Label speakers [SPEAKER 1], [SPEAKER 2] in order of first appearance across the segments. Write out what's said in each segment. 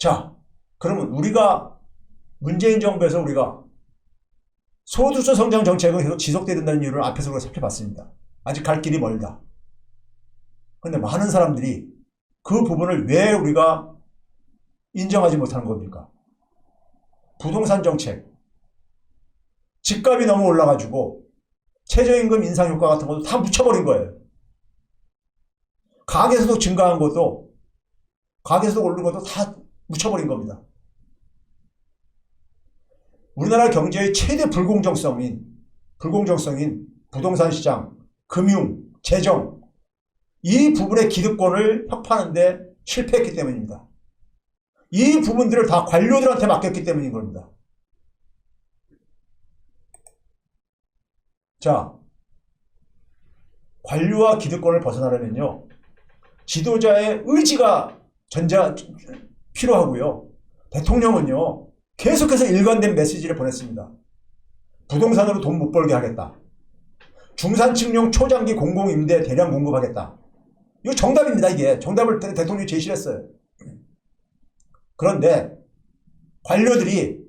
[SPEAKER 1] 자, 그러면 우리가 문재인 정부에서 우리가 소득주 성장 정책은 계속 지속돼야 된다는 이유를 앞에서 우리가 살펴봤습니다. 아직 갈 길이 멀다. 그런데 많은 사람들이 그 부분을 왜 우리가 인정하지 못하는 겁니까? 부동산 정책, 집값이 너무 올라가지고 최저임금 인상 효과 같은 것도 다 묻혀버린 거예요. 가계소득 증가한 것도, 가계소득 오르는 것도 다 묻혀버린 겁니다. 우리나라 경제의 최대 불공정성인 부동산 시장, 금융, 재정, 이 부분의 기득권을 혁파하는데 실패했기 때문입니다. 이 부분들을 다 관료들한테 맡겼기 때문인 겁니다. 자, 관료와 기득권을 벗어나려면요, 지도자의 의지가 필요하고요. 대통령은요, 계속해서 일관된 메시지를 보냈습니다. 부동산으로 돈 못 벌게 하겠다. 중산층용 초장기 공공임대 대량 공급하겠다. 이거 정답입니다. 이게 정답을 대통령이 제시를 했어요. 그런데 관료들이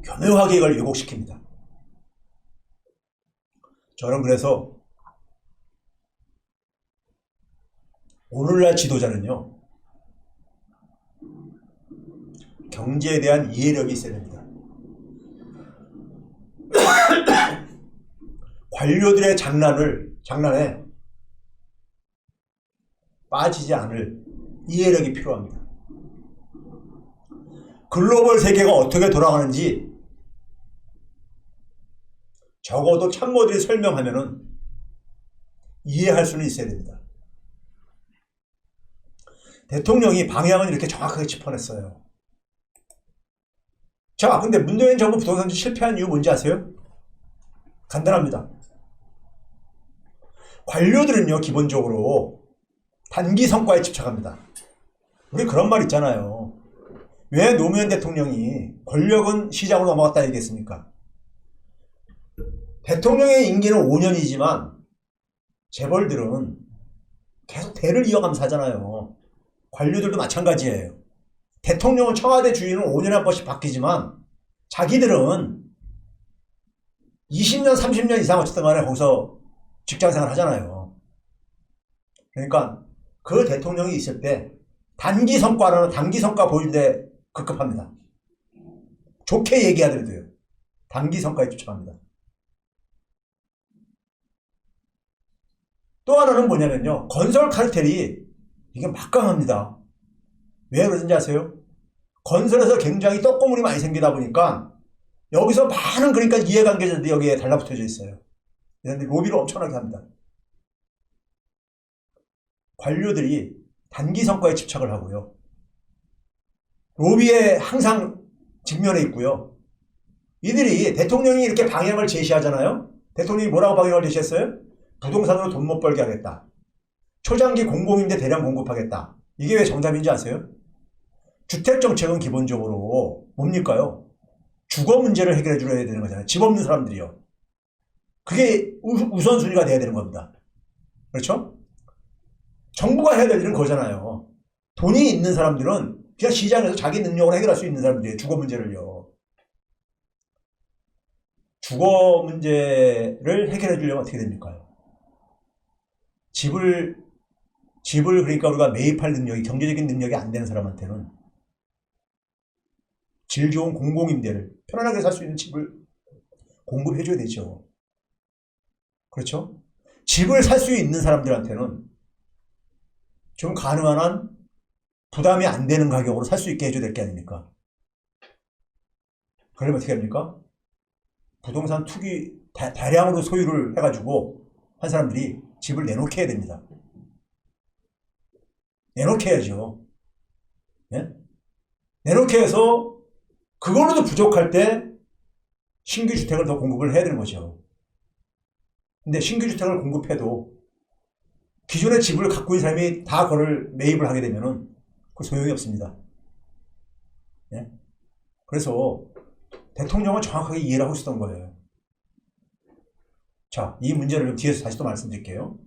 [SPEAKER 1] 교묘하게 이걸 왜곡시킵니다. 저는 그래서 오늘날 지도자는요, 경제에 대한 이해력이 있어야 됩니다. 관료들의 장난에 빠지지 않을 이해력이 필요합니다. 글로벌 세계가 어떻게 돌아가는지 적어도 참모들이 설명하면은 이해할 수는 있어야 됩니다. 대통령이 방향은 이렇게 정확하게 짚어냈어요. 자, 근데 문재인 정부 부동산 실패한 이유 뭔지 아세요? 간단합니다. 관료들은요, 기본적으로 단기 성과에 집착합니다. 우리 그런 말 있잖아요. 왜 노무현 대통령이 권력은 시장으로 넘어갔다 얘기했습니까? 대통령의 임기는 5년이지만 재벌들은 계속 대를 이어가면서 하잖아요. 관료들도 마찬가지예요. 대통령은 청와대 주인은 5년에 한 번씩 바뀌지만 자기들은 20년, 30년 이상 어쨌든 간에 거기서 직장생활 하잖아요. 그러니까 그 대통령이 있을 때 단기 성과는 단기 성과 보일 때 급급합니다. 좋게 얘기하더라도요. 단기 성과에 집착합니다. 또 하나는 뭐냐면요. 건설 카르텔이 이게 막강합니다. 왜 그러는지 아세요? 건설에서 굉장히 떡고물이 많이 생기다 보니까 여기서 많은 그러니까 이해관계자들이 여기에 달라붙어져 있어요. 그런데 로비를 엄청나게 합니다. 관료들이 단기 성과에 집착을 하고요. 로비에 항상 직면해 있고요. 이들이 대통령이 이렇게 방향을 제시하잖아요. 대통령이 뭐라고 방향을 제시했어요? 부동산으로 돈 못 벌게 하겠다. 초장기 공공임대 대량 공급하겠다. 이게 왜 정답인지 아세요? 주택정책은 기본적으로 뭡니까요? 주거 문제를 해결해 줘야 되는 거잖아요. 집 없는 사람들이요. 그게 우선순위가 돼야 되는 겁니다. 그렇죠? 정부가 해야 될 일은 그거잖아요. 돈이 있는 사람들은 그냥 시장에서 자기 능력으로 해결할 수 있는 사람들이에요. 주거 문제를요. 주거 문제를 해결해 주려면 어떻게 됩니까? 집을 그러니까 우리가 매입할 능력이, 경제적인 능력이 안 되는 사람한테는 질 좋은 공공임대를 편안하게 살 수 있는 집을 공급해 줘야 되죠. 그렇죠? 집을 살 수 있는 사람들한테는 좀 가능한 한 부담이 안 되는 가격으로 살 수 있게 해줘야 될 게 아닙니까? 그러면 어떻게 합니까? 부동산 투기 대량으로 소유를 해가지고 한 사람들이 집을 내놓게 해야 됩니다. 내놓게 해야죠. 예? 내놓게 해서 그걸로도 부족할 때 신규 주택을 더 공급을 해야 되는 거죠. 근데 신규 주택을 공급해도 기존의 집을 갖고 있는 사람이 다 그걸 매입을 하게 되면은 그 소용이 없습니다. 예? 그래서 대통령은 정확하게 이해를 하고 있었던 거예요. 자, 이 문제를 좀 뒤에서 다시 또 말씀드릴게요.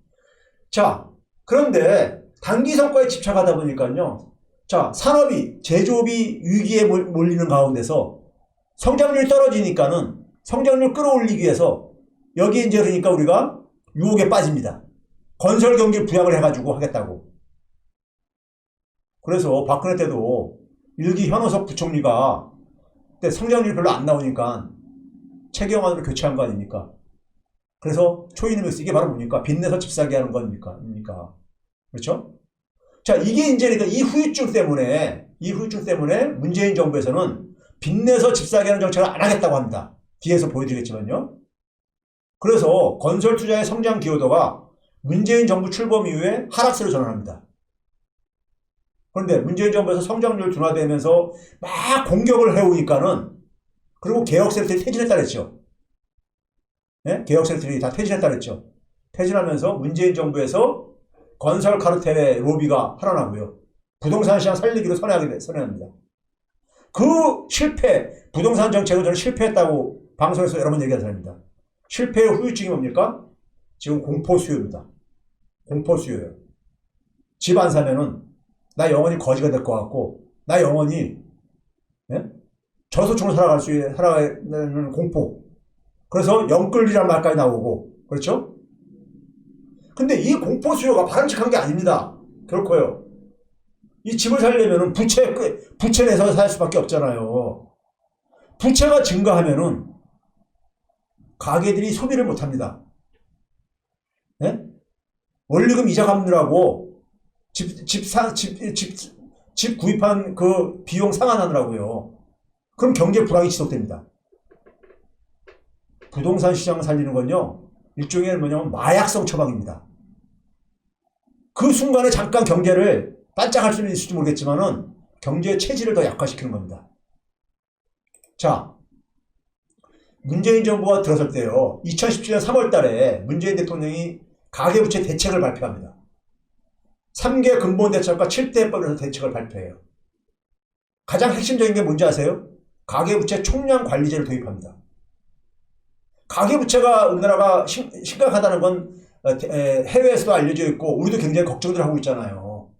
[SPEAKER 1] 자, 그런데 단기 성과에 집착하다 보니까요. 자, 산업이, 제조업이 위기에 몰리는 가운데서 성장률이 떨어지니까는 성장률 끌어올리기 위해서 여기 이제 그러니까 우리가 유혹에 빠집니다. 건설 경기 부양을 해가지고 하겠다고. 그래서 박근혜 때도 일기 현호섭 부총리가 그때 성장률이 별로 안 나오니까 최경환으로 교체한 거 아닙니까? 그래서 초이노믹스 이게 바로 뭡니까? 빚내서 집 사게 하는 겁니까? 그렇죠? 자, 이게 이제 그러니까 이 후유증 때문에 문재인 정부에서는 빚내서 집 사게 하는 정책을 안 하겠다고 합니다. 뒤에서 보여드리겠지만요. 그래서 건설 투자의 성장 기여도가 문재인 정부 출범 이후에 하락세로 전환합니다. 그런데 문재인 정부에서 성장률 둔화되면서 막 공격을 해오니까는 그리고 개혁세력들이 퇴진했다 그랬죠. 네? 개혁세력들이 다 퇴진했다 그랬죠. 퇴진하면서 문재인 정부에서 건설 카르텔의 로비가 살아나고요. 부동산 시장 살리기로 선회합니다. 그 실패, 부동산 정책은 저는 실패했다고 방송에서 여러 번 얘기한 사람입니다. 실패의 후유증이 뭡니까? 지금 공포수요입니다. 공포수요예요. 집 안 사면은 나 영원히 거지가 될 것 같고 나 영원히 저소총을 살아가는 공포. 그래서 영끌이란 말까지 나오고 그렇죠? 근데 이 공포수요가 바람직한 게 아닙니다. 결코요. 이 집을 살려면은 부채 내서 살 수밖에 없잖아요. 부채가 증가하면은 가게들이 소비를 못 합니다. 네? 원리금 이자 갚느라고 집 구입한 그 비용 상환하느라고요. 그럼 경제 불황이 지속됩니다. 부동산 시장을 살리는 건요, 일종의 뭐냐면 마약성 처방입니다. 그 순간에 잠깐 경제를 반짝할 수는 있을지 모르겠지만은 경제의 체질을 더 약화시키는 겁니다. 자, 문재인 정부가 들어설 때요, 2017년 3월 달에 문재인 대통령이 가계부채 대책을 발표합니다. 3개 근본 대책과 7대 해법에서 대책을 발표해요. 가장 핵심적인 게 뭔지 아세요? 가계부채 총량 관리제를 도입합니다. 가계부채가 우리나라가 심각하다는 건 해외에서도 알려져 있고 우리도 굉장히 걱정들 하고 있잖아요.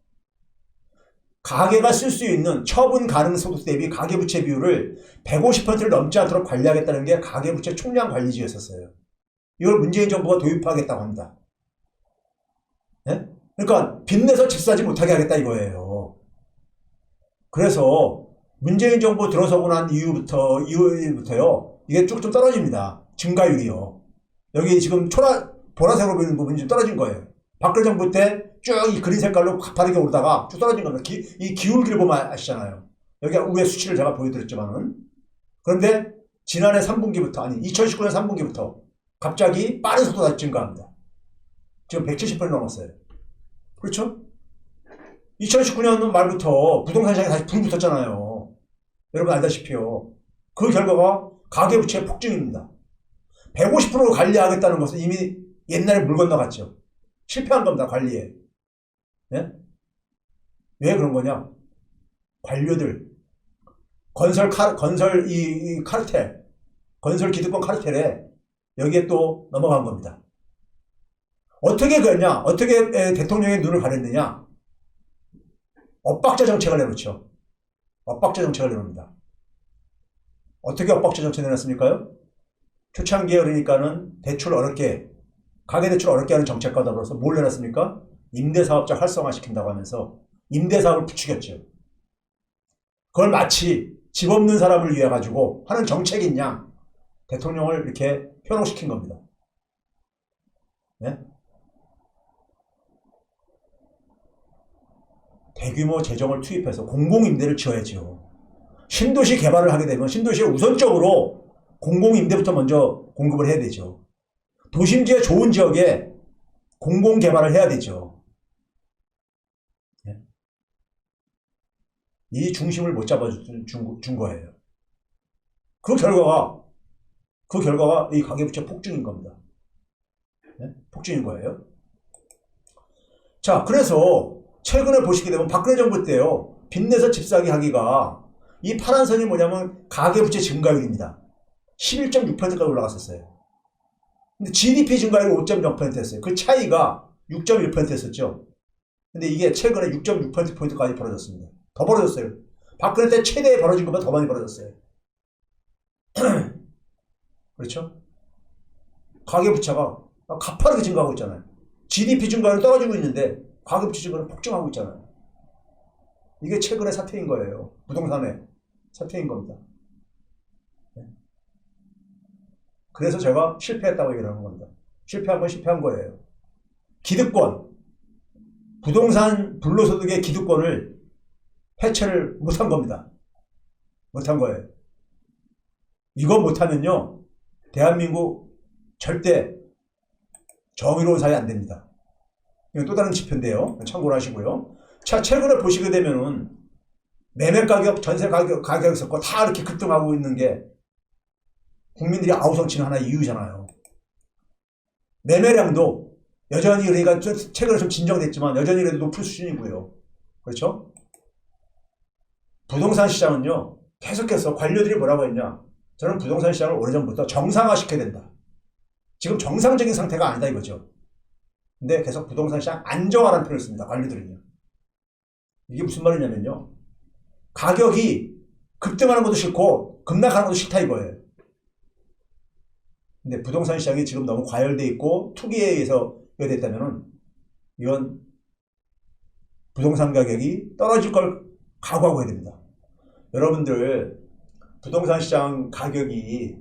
[SPEAKER 1] 가계가 쓸 수 있는 처분 가능 소득 대비 가계부채 비율을 150%를 넘지 않도록 관리하겠다는 게 가계부채 총량 관리제였었어요. 이걸 문재인 정부가 도입하겠다고 합니다. 네? 그러니까 빚내서 집 사지 못하게 하겠다 이거예요. 그래서 문재인 정부 들어서고 난 이후부터요 이게 쭉 좀 떨어집니다. 증가율이요. 여기 지금 보라색으로 보이는 부분이 좀 떨어진 거예요. 박근혜 정부 때 쭉 이 그린 색깔로 가파르게 오르다가 쭉 떨어진 겁니다. 이 기울기를 보면 아시잖아요. 여기 위에 수치를 제가 보여드렸지만은. 그런데 지난해 3분기부터, 아니 2019년 3분기부터 갑자기 빠른 속도로 증가합니다. 지금 170% 넘었어요. 그렇죠? 2019년 말부터 부동산 시장에 다시 불이 붙었잖아요. 여러분 알다시피요. 그 결과가 가계부채 폭증입니다. 150%로 관리하겠다는 것은 이미 옛날에 물 건너갔죠. 실패한 겁니다. 관리에. 네? 왜 그런 거냐? 관료들, 건설 카르텔, 건설 기득권 카르텔에 여기에 또 넘어간 겁니다. 어떻게 그랬냐? 어떻게 대통령의 눈을 가렸느냐? 엇박자 정책을 내놓죠. 엇박자 정책을 내놓습니다. 어떻게 엇박자 정책을 내놨습니까요? 초창기에 그러니까는 가계대출 어렵게 하는 정책과 더불어서 뭘 내놨습니까? 임대사업자 활성화시킨다고 하면서 임대사업을 부추겼죠. 그걸 마치 집 없는 사람을 위해 가지고 하는 정책인 양 대통령을 이렇게 현혹시킨 겁니다. 네? 대규모 재정을 투입해서 공공임대를 지어야죠. 신도시 개발을 하게 되면 신도시에 우선적으로 공공임대부터 먼저 공급을 해야 되죠. 도심지의 좋은 지역에 공공개발을 해야 되죠. 네? 이 중심을 못 잡아준 거예요. 그 결과가 이 가계부채 폭증인 겁니다. 네? 폭증인 거예요. 자, 그래서 최근에 보시게 되면 박근혜 정부 때요. 빚내서 집 사기 하기가 이 파란 선이 뭐냐면 가계부채 증가율입니다. 11.6%까지 올라갔었어요. 근데 GDP 증가율이 5.0%였어요. 그 차이가 6.1%였었죠. 근데 이게 최근에 6.6%포인트까지 벌어졌습니다. 더 벌어졌어요. 박근혜 때 최대에 벌어진 것보다 더 많이 벌어졌어요. 그렇죠? 가계부채가 가파르게 증가하고 있잖아요. GDP 증가율은 떨어지고 있는데 가계부채 증가는 폭증하고 있잖아요. 이게 최근의 사태인 거예요. 부동산의 사태인 겁니다. 그래서 제가 실패했다고 얘기를 하는 겁니다. 실패한 건 실패한 거예요. 기득권, 부동산 불로소득의 기득권을 해체를 못한 겁니다. 못한 거예요. 이거 못하면요, 대한민국 절대 정의로운 사회 안 됩니다. 이건 또 다른 지표인데요. 참고를 하시고요. 자, 최근에 보시게 되면은 매매 가격, 전세 가격에서 다 이렇게 급등하고 있는 게 국민들이 아우성치는 하나의 이유잖아요. 매매량도 여전히, 그러니까 최근에 좀 진정됐지만 여전히 그래도 높은 수준이고요. 그렇죠? 부동산 시장은요, 계속해서 관료들이 뭐라고 했냐. 저는 부동산 시장을 오래전부터 정상화시켜야 된다. 지금 정상적인 상태가 아니다 이거죠. 근데 계속 부동산 시장 안정화라는 표현을 씁니다. 관료들은요. 이게 무슨 말이냐면요, 가격이 급등하는 것도 싫고 급락하는 것도 싫다 이거예요. 근데 부동산 시장이 지금 너무 과열돼 있고 투기에 의해서 됐다면은 이건 부동산 가격이 떨어질 걸 각오하고 해야 됩니다. 여러분들, 부동산 시장 가격이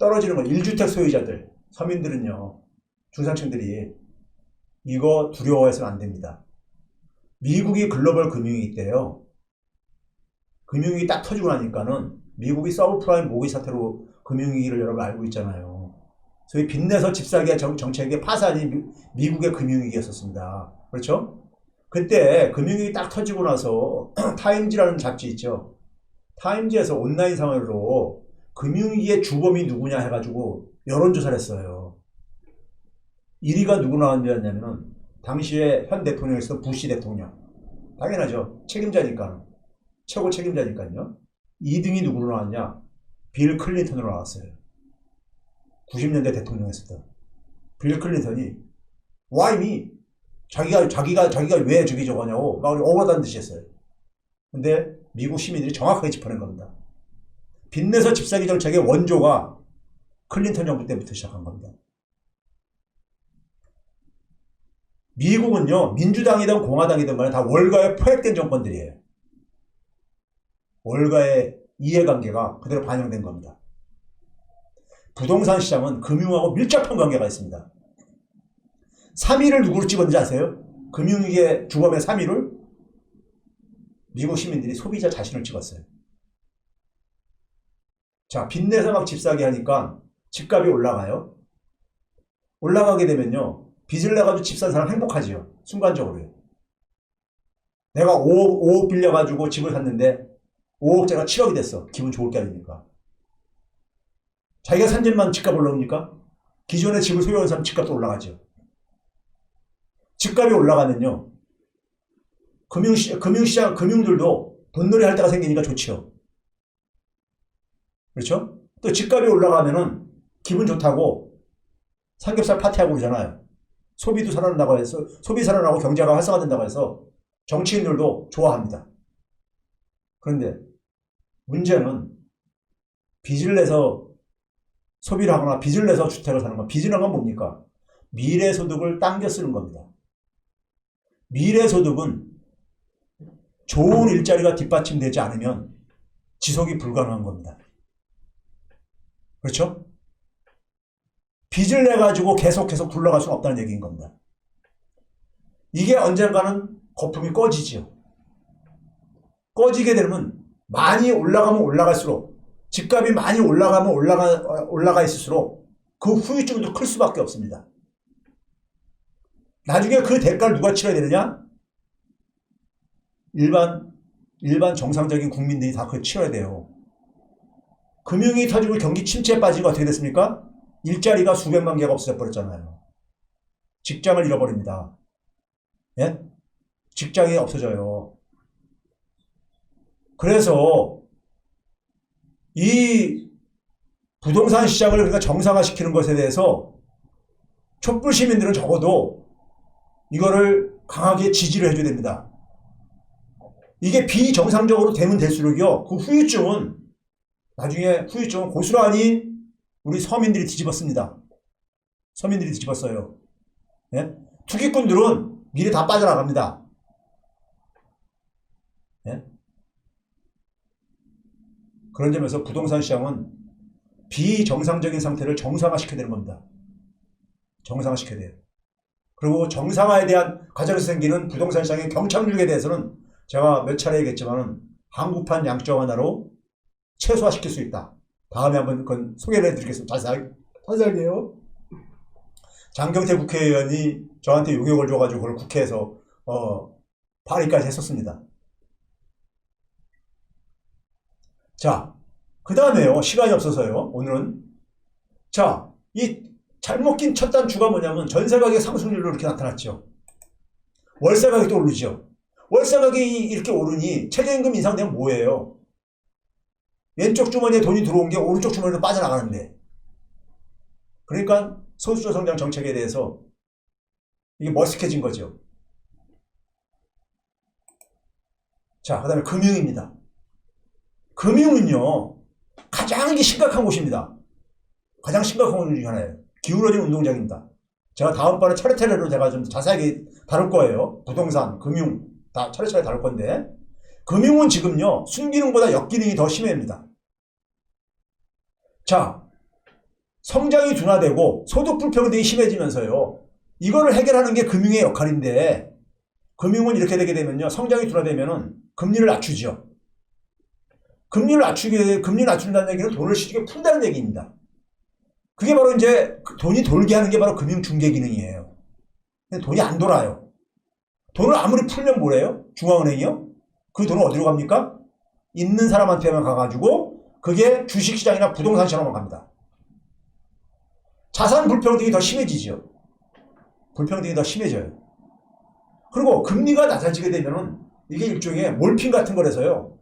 [SPEAKER 1] 떨어지는 건 1주택 소유자들, 서민들은요, 중산층들이 이거 두려워해서는 안 됩니다. 미국이 글로벌 금융위기 때요, 금융위기 딱 터지고 나니까는 미국이 서브프라임 모기지 사태로 금융위기를 여러분 알고 있잖아요. 소위 빚내서 집 사기 정책의 파산이 미국의 금융위기였었습니다. 그렇죠? 그때 금융위기 딱 터지고 나서 타임지라는 잡지 있죠. 타임지에서 온라인 상으로 금융위기의 주범이 누구냐 해가지고 여론조사를 했어요. 1위가 누구 나왔냐면은 당시에 현 대통령에서 부시 대통령. 당연하죠. 책임자니까. 최고 책임자니까요. 2등이 누구로 나왔냐? 빌 클린턴으로 나왔어요. 90년대 대통령이었을 빌 클린턴이 Why me? 자기가 왜 저거 하냐고 막 억울하다는 듯이 했어요. 근데 미국 시민들이 정확하게 짚어낸 겁니다. 빚내서 집사기 정책의 원조가 클린턴 정부 때부터 시작한 겁니다. 미국은요, 민주당이든 공화당이든 간에 다 월가에 포획된 정권들이에요. 월가의 이해관계가 그대로 반영된 겁니다. 부동산 시장은 금융하고 밀접한 관계가 있습니다. 3위를 누구로 찍었는지 아세요? 금융위기의 주범의 3위를 미국 시민들이 소비자 자신을 찍었어요. 자, 빚내서 막 집 사게 하니까 집값이 올라가요. 올라가게 되면요, 빚을 내가지고 집 산 사람 행복하지요. 순간적으로요. 내가 5억 빌려가지고 집을 샀는데 5억짜리가 7억이 됐어. 기분 좋을 게 아닙니까? 자기가 산 집만 집값 올라옵니까? 기존에 집을 소유한 사람 집값도 올라가죠. 집값이 올라가면요, 금융시장, 금융들도 돈놀이 할 때가 생기니까 좋죠. 그렇죠? 또 집값이 올라가면은 기분 좋다고 삼겹살 파티하고 그러잖아요. 소비도 살아난다고 해서, 소비 살아나고 경제가 활성화된다고 해서 정치인들도 좋아합니다. 그런데 문제는 빚을 내서 소비를 하거나 빚을 내서 주택을 사는 건, 빚이라는 건 뭡니까? 미래소득을 당겨 쓰는 겁니다. 미래소득은 좋은 일자리가 뒷받침되지 않으면 지속이 불가능한 겁니다. 그렇죠? 빚을 내가지고 계속 굴러갈 수는 없다는 얘기인 겁니다. 이게 언젠가는 거품이 꺼지지요. 꺼지게 되면 많이 올라가면 올라갈수록, 집값이 많이 올라가면 올라가 있을수록 그 후유증도 클 수밖에 없습니다. 나중에 그 대가를 누가 치러야 되느냐? 일반 정상적인 국민들이 다 그걸 치러야 돼요. 금융이 터지고 경기 침체에 빠지고 어떻게 됐습니까? 일자리가 수백만 개가 없어져 버렸잖아요. 직장을 잃어버립니다. 예? 직장이 없어져요. 그래서 이 부동산 시장을 그러니까 정상화시키는 것에 대해서 촛불 시민들은 적어도 이거를 강하게 지지를 해줘야 됩니다. 이게 비정상적으로 되면 될수록요, 그 후유증은 나중에 후유증은 고스란히 우리 서민들이 뒤집었습니다. 서민들이 뒤집었어요. 예? 투기꾼들은 미래 다 빠져나갑니다. 예? 그런 점에서 부동산 시장은 비정상적인 상태를 정상화시켜야 되는 겁니다. 정상화시켜야 돼요. 그리고 정상화에 대한 과정에서 생기는 부동산 시장의 경착륙에 대해서는 제가 몇 차례 얘기했지만 한국판 양적 완화로 최소화시킬 수 있다. 다음에 한번 그건 소개를 해드리겠습니다. 자세하게요. 장경태 국회의원이 저한테 용역을 줘가지고 그걸 국회에서 발의까지 했었습니다. 자, 그 다음에요. 시간이 없어서요. 오늘은 자, 이 잘못 낀 첫 단추가 뭐냐면 전세 가격 상승률로 이렇게 나타났죠. 월세 가격도 오르죠. 월세 가격이 이렇게 오르니 최저임금 인상되면 뭐예요? 왼쪽 주머니에 돈이 들어온 게 오른쪽 주머니로 빠져나가는데. 그러니까 소수저 성장 정책에 대해서 이게 머쓱해진 거죠. 자, 그 다음에 금융입니다. 금융은요, 가장 심각한 곳입니다. 가장 심각한 곳 중에 하나예요. 기울어진 운동장입니다. 제가 다음번에 차례차례로 제가 좀 자세하게 다룰 거예요. 부동산, 금융 다 차례차례 다룰 건데, 금융은 지금요, 순기능보다 역기능이 더 심해집니다. 자, 성장이 둔화되고 소득 불평등이 심해지면서요, 이거를 해결하는 게 금융의 역할인데, 금융은 이렇게 되게 되면요, 성장이 둔화되면은 금리를 낮추죠. 금리를 낮춘다는 얘기는 돈을 시중에 푼다는 얘기입니다. 그게 바로 이제 돈이 돌게 하는 게 바로 금융 중개 기능이에요. 근데 돈이 안 돌아요. 돈을 아무리 풀면 뭐래요? 중앙은행이요? 그 돈은 어디로 갑니까? 있는 사람한테만 가가지고 그게 주식시장이나 부동산 시장으로만 갑니다. 자산 불평등이 더 심해지죠. 불평등이 더 심해져요. 그리고 금리가 낮아지게 되면은 이게 일종의 몰핀 같은 거라서요,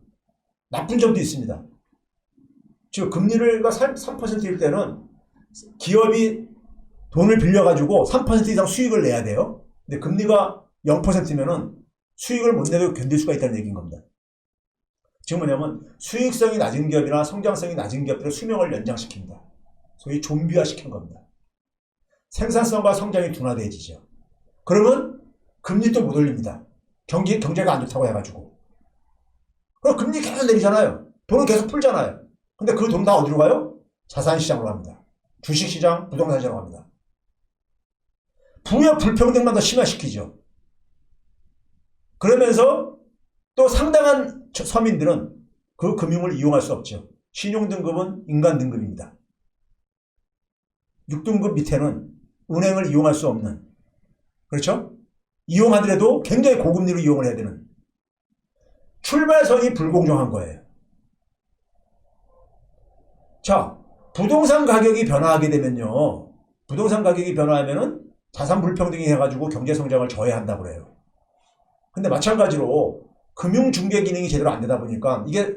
[SPEAKER 1] 나쁜 점도 있습니다. 즉 금리가 3%일 때는 기업이 돈을 빌려가지고 3% 이상 수익을 내야 돼요. 근데 금리가 0%면은 수익을 못 내도 견딜 수가 있다는 얘기인 겁니다. 지금 뭐냐면 수익성이 낮은 기업이나 성장성이 낮은 기업들의 수명을 연장시킵니다. 소위 좀비화 시킨 겁니다. 생산성과 성장이 둔화돼지죠. 그러면 금리 또 못 올립니다. 경제가 안 좋다고 해가지고. 그럼 금리 계속 내리잖아요. 돈은 계속 풀잖아요. 근데 그 돈 다 어디로 가요? 자산시장으로 갑니다. 주식시장, 부동산시장으로 갑니다. 부여 불평등만 더 심화시키죠. 그러면서 또 상당한 서민들은 그 금융을 이용할 수 없죠. 신용등급은 인간등급입니다. 6등급 밑에는 은행을 이용할 수 없는, 그렇죠? 이용하더라도 굉장히 고금리로 이용을 해야 되는, 출발선이 불공정한 거예요. 자, 부동산 가격이 변화하게 되면요, 부동산 가격이 변화하면은 자산 불평등이 해가지고 경제 성장을 저해한다고 그래요. 근데 마찬가지로 금융 중개 기능이 제대로 안 되다 보니까 이게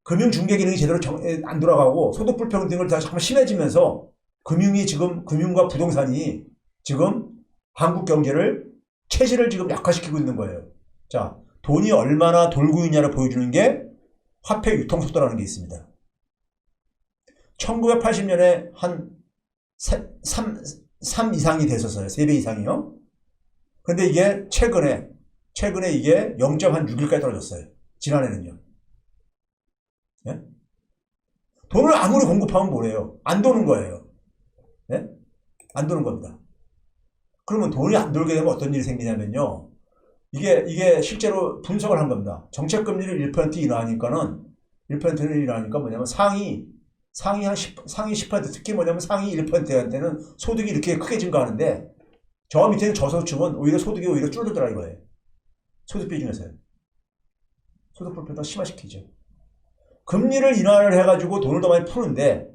[SPEAKER 1] 금융 중개 기능이 제대로 안 돌아가고 소득 불평등을 다 잠깐 심해지면서 금융과 부동산이 지금 한국 경제를 체질을 지금 약화시키고 있는 거예요. 자, 돈이 얼마나 돌고 있냐를 보여주는 게 화폐 유통 속도라는 게 있습니다. 1980년에 한 3 이상이 됐었어요. 3배 이상이요. 근데 이게 최근에 이게 0.6일까지 떨어졌어요. 지난해는요. 예? 돈을 아무리 공급하면 뭐래요? 안 도는 거예요. 예? 안 도는 겁니다. 그러면 돈이 안 돌게 되면 어떤 일이 생기냐면요, 이게 실제로 분석을 한 겁니다. 정책금리를 1% 인하하니까는 1%를 인하하니까 뭐냐면 상위 한 10%, 특히 뭐냐면 상위 1%한테는 소득이 이렇게 크게 증가하는데 저 밑에는 저소득층은 오히려 소득이 오히려 줄어들더라 이거예요. 소득비 중에서요. 소득 불평등 심화시키죠. 금리를 인하를 해가지고 돈을 더 많이 푸는데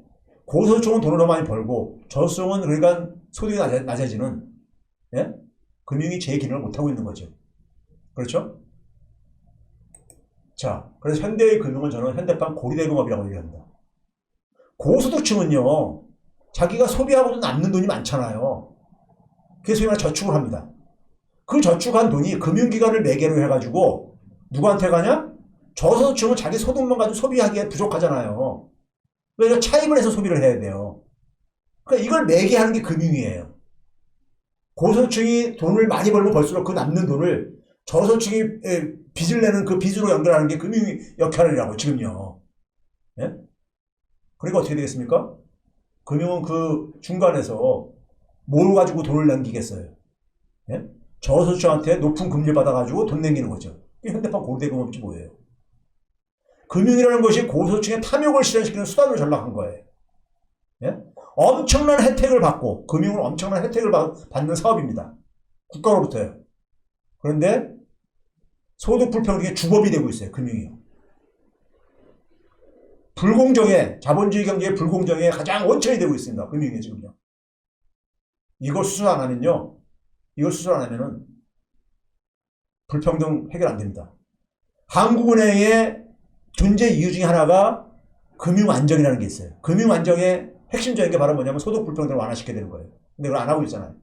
[SPEAKER 1] 고소득층은 돈을 더 많이 벌고 저소득층은 그러니까 소득이 낮아지는, 예? 금융이 제 기능을 못하고 있는 거죠. 그렇죠? 자, 그래서 현대의 금융은 저는 현대판 고리대금업이라고 얘기합니다. 고소득층은요, 자기가 소비하고도 남는 돈이 많잖아요. 그래서 소위 말해 저축을 합니다. 그 저축한 돈이 금융기관을 매개로 해가지고 누구한테 가냐? 저소득층은 자기 소득만 가지고 소비하기에 부족하잖아요. 그래서 차입을 해서 소비를 해야 돼요. 그러니까 이걸 매개하는 게 금융이에요. 고소득층이 돈을 많이 벌면 벌수록 그 남는 돈을 저소득층이 빚을 내는 그 빚으로 연결하는 게 금융 역할이라고 지금요. 예? 그러니까 어떻게 되겠습니까? 금융은 그 중간에서 뭘 가지고 돈을 남기겠어요? 예? 저소득층한테 높은 금리를 받아가지고 돈 남기는 거죠. 이게 현대판 고리대금업이 뭐예요? 금융이라는 것이 고소득층의 탐욕을 실현시키는 수단으로 전락한 거예요. 예? 엄청난 혜택을 받고, 금융은 엄청난 혜택을 받는 사업입니다. 국가로부터요. 그런데 소득 불평등의 주범이 되고 있어요. 금융이요. 불공정에, 자본주의 경제의 불공정에 가장 원천이 되고 있습니다. 금융이 지금요. 이걸 수술 안 하면요. 이걸 수술 안 하면은 불평등 해결 안 됩니다. 한국은행의 존재 이유 중에 하나가 금융 안정이라는 게 있어요. 금융 안정의 핵심적인 게 바로 뭐냐면 소득 불평등을 완화시켜야 되는 거예요. 근데 그걸 안 하고 있잖아요.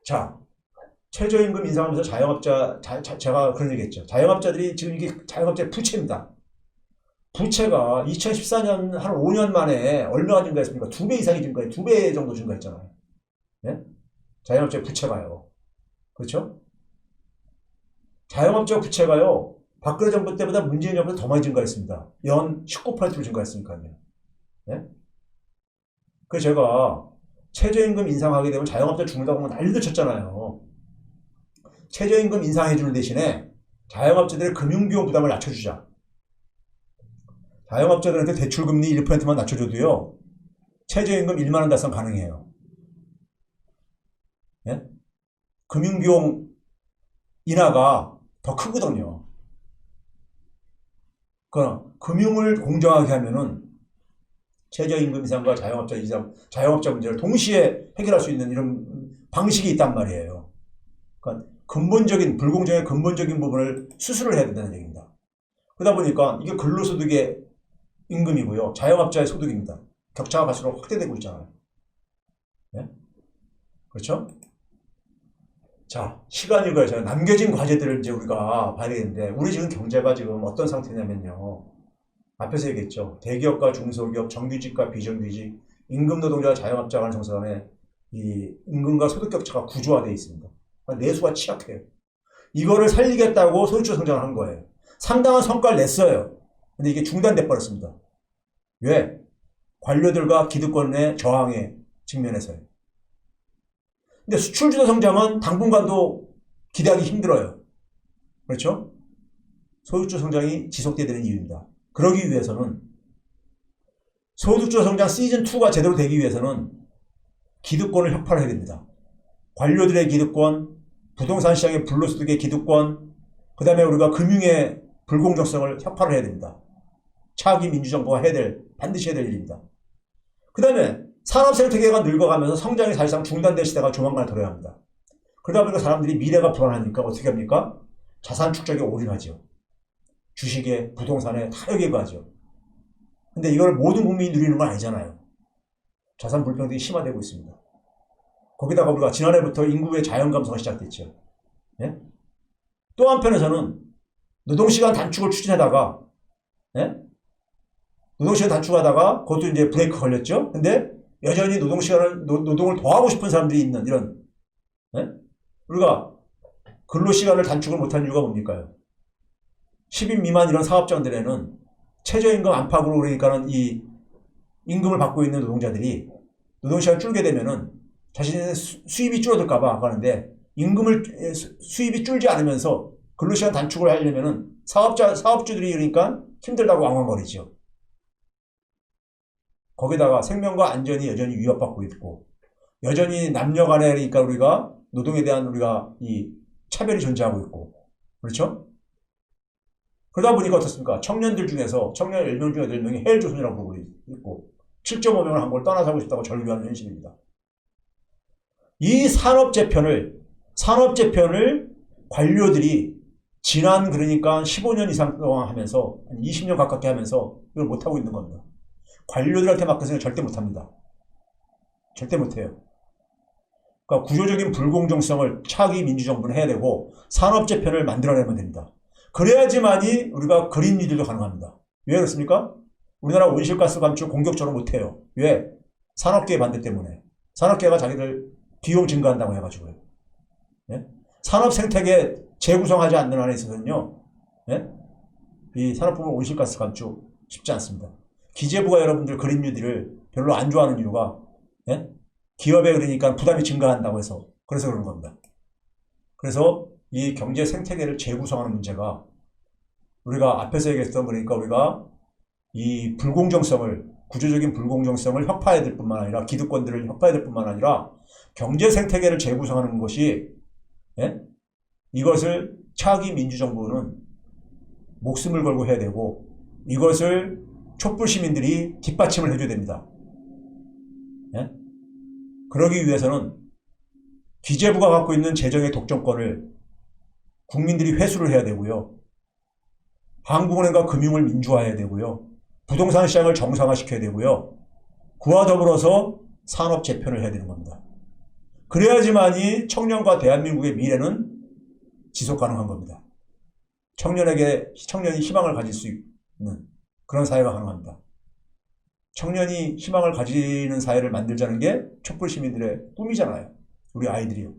[SPEAKER 1] 자, 최저임금 인상하면서 자영업자, 제가 그런 얘기 했죠. 자영업자들이 지금 이게 자영업자의 부채입니다. 부채가 2014년 한 5년 만에 얼마가 증가했습니까? 2배 이상이 증가해. 2배 정도 증가했잖아요. 네? 자영업자의 부채가요. 그렇죠? 자영업자 부채가요. 박근혜 정부 때보다 문재인 정부보다 더 많이 증가했습니다. 연 19%로 증가했으니까요. 네? 그래서 제가 최저임금 인상하게 되면 자영업자 죽는다고 난리도 쳤잖아요. 최저임금 인상해주는 대신에 자영업자들의 금융비용 부담을 낮춰주자. 자영업자들한테 대출금리 1%만 낮춰줘도요. 최저임금 1만 원 달성 가능해요. 예? 금융비용 인하가 더 크거든요. 그럼 금융을 공정하게 하면은 최저임금 인상과 자영업자 문제를 동시에 해결할 수 있는 이런 방식이 있단 말이에요. 그러니까 근본적인 불공정의 근본적인 부분을 수술을 해야 된다는 얘기입니다. 그러다 보니까 이게 근로소득의 임금이고요. 자영업자의 소득입니다. 격차가 갈수록 확대되고 있잖아요. 네? 그렇죠? 자, 시간이 가요. 남겨진 과제들을 이제 우리가 봐야 되는데, 우리 지금 경제가 지금 어떤 상태냐면요. 앞에서 얘기했죠. 대기업과 중소기업, 정규직과 비정규직, 임금 노동자와 자영업자 간 정서 간에 이 임금과 소득 격차가 구조화되어 있습니다. 내수가 취약해요. 이거를 살리겠다고 소득주 성장을 한 거예요. 상당한 성과를 냈어요. 근데 이게 중단돼 버렸습니다. 왜? 관료들과 기득권의 저항에 직면해서요. 근데 수출주도 성장은 당분간도 기대하기 힘들어요. 그렇죠? 소득주 성장이 지속돼야 되는 이유입니다. 그러기 위해서는 소득주 성장 시즌2가 제대로 되기 위해서는 기득권을 혁파해야 됩니다. 관료들의 기득권, 부동산 시장의 불로소득의 기득권, 그 다음에 우리가 금융의 불공정성을 혁파를 해야 됩니다. 차기 민주정부가 반드시 해야 될 일입니다. 그 다음에 산업 생태계가 늙어가면서 성장이 사실상 중단될 시대가 조만간 돌아야 합니다. 그러다 보니까 사람들이 미래가 불안하니까 어떻게 합니까? 자산 축적에 올인하죠. 주식에, 부동산에 타격에 가죠. 근데 이걸 모든 국민이 누리는 건 아니잖아요. 자산 불평등이 심화되고 있습니다. 거기다가 우리가 지난해부터 인구의 자연 감소가 시작됐죠. 예? 또 한편에서는 노동시간 단축을 추진하다가, 예? 노동시간 단축하다가 그것도 이제 브레이크 걸렸죠. 근데 여전히 노동을 더 하고 싶은 사람들이 있는 이런, 예? 우리가 근로시간을 단축을 못한 이유가 뭡니까요? 10인 미만 이런 사업장들에는 최저임금 안팎으로 그러니까는 이 임금을 받고 있는 노동자들이 노동시간 줄게 되면은 자신의 수입이 줄어들까봐 하는데 수입이 줄지 않으면서 근로시간 단축을 하려면은 사업주들이 그러니까 힘들다고 엉엉거리죠. 거기다가 생명과 안전이 여전히 위협받고 있고 여전히 남녀 간에 그러니까 우리가 노동에 대한 우리가 이 차별이 존재하고 있고 그렇죠? 그러다 보니까 어떻습니까? 청년들 중에서 청년 10명 중에 8명이 헬조선이라고 부르고 있고 7.5명을 한국을 떠나서 하고 싶다고 절규하는 현실입니다. 이 산업재편을 관료들이 지난 그러니까 15년 이상 동안 하면서 20년 가깝게 하면서 이걸 못하고 있는 겁니다. 관료들한테 맡겨서는 절대 못합니다. 절대 못해요. 그러니까 구조적인 불공정성을 차기 민주정부는 해야 되고 산업재편을 만들어내면 됩니다. 그래야지만이 우리가 그린 뉴딜도 가능합니다. 왜 그렇습니까? 우리나라 온실가스 감축 공격적으로 못해요. 왜? 산업계의 반대 때문에. 산업계가 자기들 비용 증가한다고 해가지고요. 예? 산업 생태계 재구성하지 않는 한에 있어서는요, 예? 이 산업부문 온실가스 감축 쉽지 않습니다. 기재부가 여러분들 그린 뉴딜을 별로 안 좋아하는 이유가, 예? 기업에 그러니까 부담이 증가한다고 해서, 그래서 그런 겁니다. 그래서 이 경제 생태계를 재구성하는 문제가 우리가 앞에서 얘기했던 그러니까 우리가 이 불공정성을, 구조적인 불공정성을 혁파해야 될 뿐만 아니라 기득권들을 혁파해야 될 뿐만 아니라 경제 생태계를 재구성하는 것이, 예? 이것을 차기 민주정부는 목숨을 걸고 해야 되고 이것을 촛불 시민들이 뒷받침을 해줘야 됩니다. 예? 그러기 위해서는 기재부가 갖고 있는 재정의 독점권을 국민들이 회수를 해야 되고요. 한국은행과 금융을 민주화해야 되고요. 부동산 시장을 정상화시켜야 되고요. 그와 더불어서 산업 재편을 해야 되는 겁니다. 그래야지만이 청년과 대한민국의 미래는 지속 가능한 겁니다. 청년이 희망을 가질 수 있는 그런 사회가 가능합니다. 청년이 희망을 가지는 사회를 만들자는 게 촛불 시민들의 꿈이잖아요. 우리 아이들이요.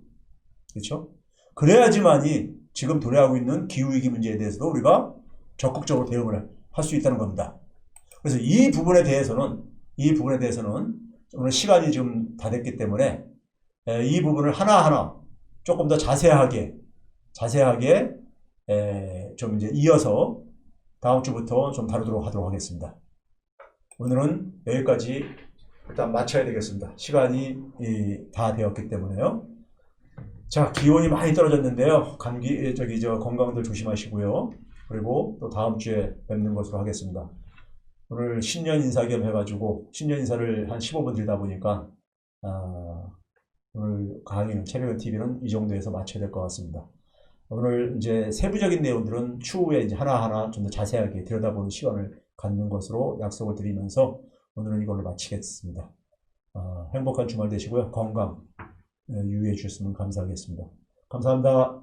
[SPEAKER 1] 그렇죠? 그래야지만이 지금 도래하고 있는 기후위기 문제에 대해서도 우리가 적극적으로 대응을 할 수 있다는 겁니다. 그래서 이 부분에 대해서는 오늘 시간이 좀 다 됐기 때문에 이 부분을 하나하나 조금 더 자세하게 좀 이제 이어서 다음 주부터 좀 다루도록 하도록 하겠습니다. 오늘은 여기까지 일단 마쳐야 되겠습니다. 시간이 다 되었기 때문에요. 자, 기온이 많이 떨어졌는데요. 건강들 조심하시고요. 그리고 또 다음 주에 뵙는 것으로 하겠습니다. 오늘 신년 인사 겸 해가지고 신년 인사를 한 15분 드리다 보니까 오늘 강의는 체력연 TV는 이 정도에서 마쳐야 될 것 같습니다. 오늘 이제 세부적인 내용들은 추후에 이제 하나하나 좀 더 자세하게 들여다보는 시간을 갖는 것으로 약속을 드리면서 오늘은 이걸로 마치겠습니다. 행복한 주말 되시고요. 건강 유의해 주셨으면 감사하겠습니다. 감사합니다.